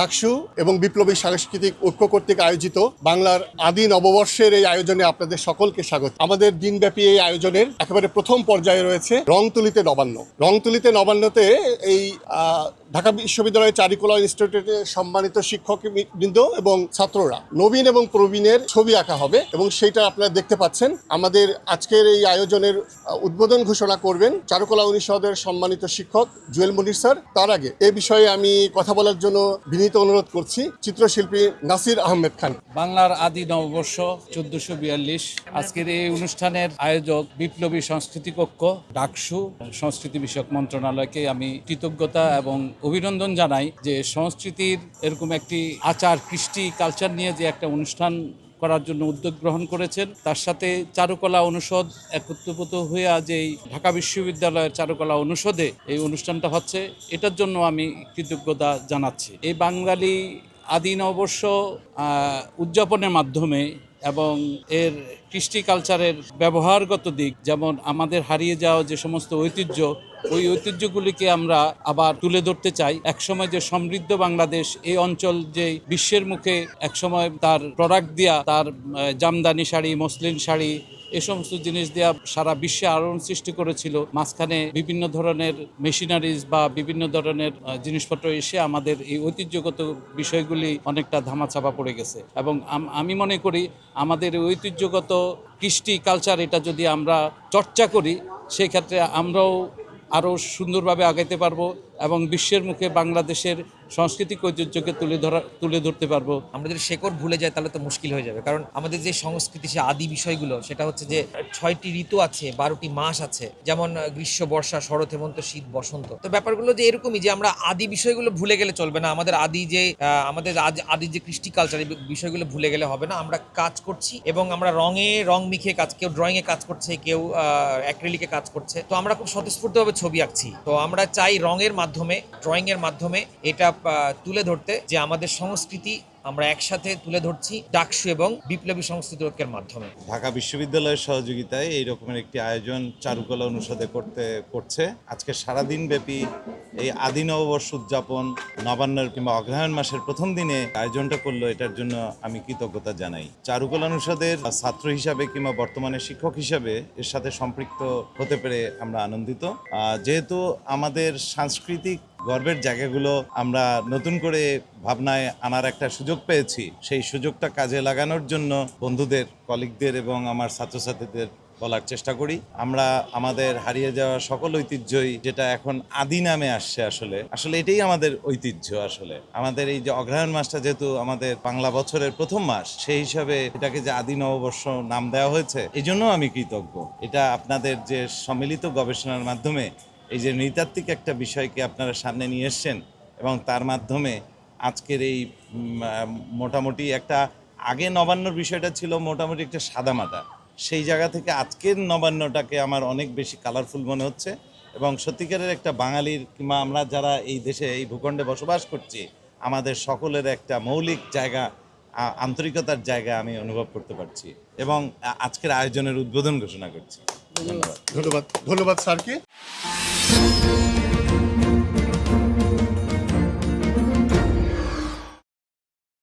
ডাকসু এবং বিপ্লবী সাংস্কৃতিক ঐক্য কর্তৃক আয়োজিত বাংলার আদি নববর্ষের এই আয়োজনে আপনাদের সকলকে স্বাগত। আমাদের দিনব্যাপী এই আয়োজনের একেবারে প্রথম পর্যায়ে রয়েছে রংতুলিতে নবান্ন। রংতুলিতে নবান্নতে এই ঢাকা বিশ্ববিদ্যালয়ের চারুকলা ইনস্টিটিউটের সম্মানিত শিক্ষকবৃন্দ এবং ছাত্ররা নবীন এবং প্রবীণের ছবি আঁকা হবে এবং সেইটা আপনারা দেখতে পাচ্ছেন। আমাদের আজকের এই আয়োজনের উদ্বোধন ঘোষণা করবেন চারুকলা অনুষদের সম্মানিত শিক্ষক জুয়েল মুনির স্যার। তার আগে এই বিষয়ে আমি কথা বলার জন্য বিনীত অনুরোধ করছি চিত্রশিল্পী নাসির আহমেদ খান। বাংলার আদি নববর্ষ 1442। আজকের এই অনুষ্ঠানের আয়োজক বিপ্লবী সাংস্কৃতিক ঐক্য ডাকসু সংস্কৃতি বিষয়ক মন্ত্রণালয়কে আমি কৃতজ্ঞতা এবং অভিনন্দন জানাই যে সংস্কৃতির এরকম একটি আচার কৃষ্টি কালচার নিয়ে যে একটা অনুষ্ঠান করার জন্য উদ্যোগ গ্রহণ করেছেন। তার সাথে চারুকলা অনুষদ একত্রিত হয়ে আজ এই ঢাকা বিশ্ববিদ্যালয়ের চারুকলা অনুষদে এই অনুষ্ঠানটা হচ্ছে, এটার জন্য আমি কৃতজ্ঞতা জানাচ্ছি। এই বাঙালি আদি নববর্ষ উদযাপনের মাধ্যমে এবং এর কৃষ্টি কালচারের ব্যবহারগত দিক, যেমন আমাদের হারিয়ে যাওয়া যে সমস্ত ঐতিহ্য, ওই ঐতিহ্যগুলিকে আমরা আবার তুলে ধরতে চাই। একসময় যে সমৃদ্ধ বাংলাদেশ, এই অঞ্চল যে বিশ্বের মুখে একসময় তার প্রোডাক্ট দিয়া, তার জামদানি শাড়ি, মসলিন শাড়ি, এই সমস্ত জিনিস দেওয়া সারা বিশ্বে আলোড়ন সৃষ্টি করেছিল। মাঝখানে বিভিন্ন ধরনের মেশিনারিজ বা বিভিন্ন ধরনের জিনিসপত্র এসে আমাদের এই ঐতিহ্যগত বিষয়গুলি অনেকটা ধামাচাপা পড়ে গেছে। এবং আমি মনে করি আমাদের ঐতিহ্যগত কৃষ্টি কালচার, এটা যদি আমরা চর্চা করি, সেই ক্ষেত্রে আমরাও আরও সুন্দরভাবে আগাইতে পারবো এবং বিশ্বের মুখে বাংলাদেশের সাংস্কৃতিক ঐতিহ্যকে তুলে ধরতে পারবো। আমরা যদি শেকড় ভুলে যাই তাহলে তো মুশকিল হয়ে যাবে, কারণ আমাদের যে সংস্কৃতি, সে আদি বিষয়গুলো, সেটা হচ্ছে যে 6টি ঋতু আছে, 12টি মাস আছে, যেমন গ্রীষ্ম, বর্ষা, শরৎ, হেমন্ত, শীত, বসন্ত। তো ব্যাপারগুলো যে এরকমই, যে আমরা আদি বিষয়গুলো ভুলে গেলে চলবে না। আমাদের আদি যে কৃষ্টি কালচার, এই বিষয়গুলো ভুলে গেলে হবে না। আমরা কাজ করছি এবং আমরা রং মিখিয়ে কাজ, কেউ ড্রয়িংয়ে কাজ করছে, কেউ অ্যাক্রিলিকে কাজ করছে। তো আমরা খুব স্বতঃস্ফূর্তভাবে ছবি আঁকছি। তো আমরা চাই রঙের মাধ্যমে, ড্রয়িংয়ের মাধ্যমে এটা তুলে ধরতে, যে আমাদের সংস্কৃতি আমরা একসাথে তুলে ধরছি ডাকসু এবং বিপ্লবী সংস্কৃতি ঐক্যের মাধ্যমে। ঢাকা বিশ্ববিদ্যালয়ের সহযোগিতায় এই রকমের একটি আয়োজন চারুকলা অনুষদে করছে। আজকে সারাদিন ব্যাপী এই আদি নববর্ষ উদযাপন, নবান্নের কিংবা অগ্রহায়ণ মাসের প্রথম দিনে আয়োজনটা করলো, এটার জন্য আমি কৃতজ্ঞতা জানাই। চারুকলা অনুষদের ছাত্র হিসাবে কিংবা বর্তমানে শিক্ষক হিসাবে এর সাথে সম্পৃক্ত হতে পেরে আমরা আনন্দিত। যেহেতু আমাদের সাংস্কৃতিক গর্বের জায়গাগুলো আমরা নতুন করে ভাবনায় আনার একটা সুযোগ পেয়েছি, সেই সুযোগটা কাজে লাগানোর জন্য বন্ধুদের, কলিগদের এবং আমার ছাত্রছাত্রীদের বলার চেষ্টা করি, আমরা আমাদের হারিয়ে যাওয়া সকল ঐতিহ্যই, যেটা এখন আদি নামে আসছে, আসলে এটাই আমাদের ঐতিহ্য। আসলে আমাদের এই যে অগ্রহায়ণ মাসটা যেহেতু আমাদের বাংলা বছরের প্রথম মাস, সেই হিসাবে এটাকে যে আদি নববর্ষ নাম দেওয়া হয়েছে, এই জন্য আমি কৃতজ্ঞ। এটা আপনাদের যে সম্মিলিত গবেষণার মাধ্যমে এই যে নৃতাত্ত্বিক একটা বিষয়কে আপনারা সামনে নিয়ে এসছেন এবং তার মাধ্যমে আজকের এই মোটামুটি একটা, আগে নবান্নর বিষয়টা ছিল মোটামুটি একটা সাদামাটা, সেই জায়গা থেকে আজকের নবান্নটাকে আমার অনেক বেশি কালারফুল মনে হচ্ছে এবং সত্যিকারের একটা বাঙালির কিংবা আমরা যারা এই দেশে, এই ভূখণ্ডে বসবাস করছি, আমাদের সকলের একটা মৌলিক জায়গা, আন্তরিকতার জায়গা আমি অনুভব করতে পারছি এবং আজকের আয়োজনের উদ্বোধন ঘোষণা করছি। ধন্যবাদ স্যারকে।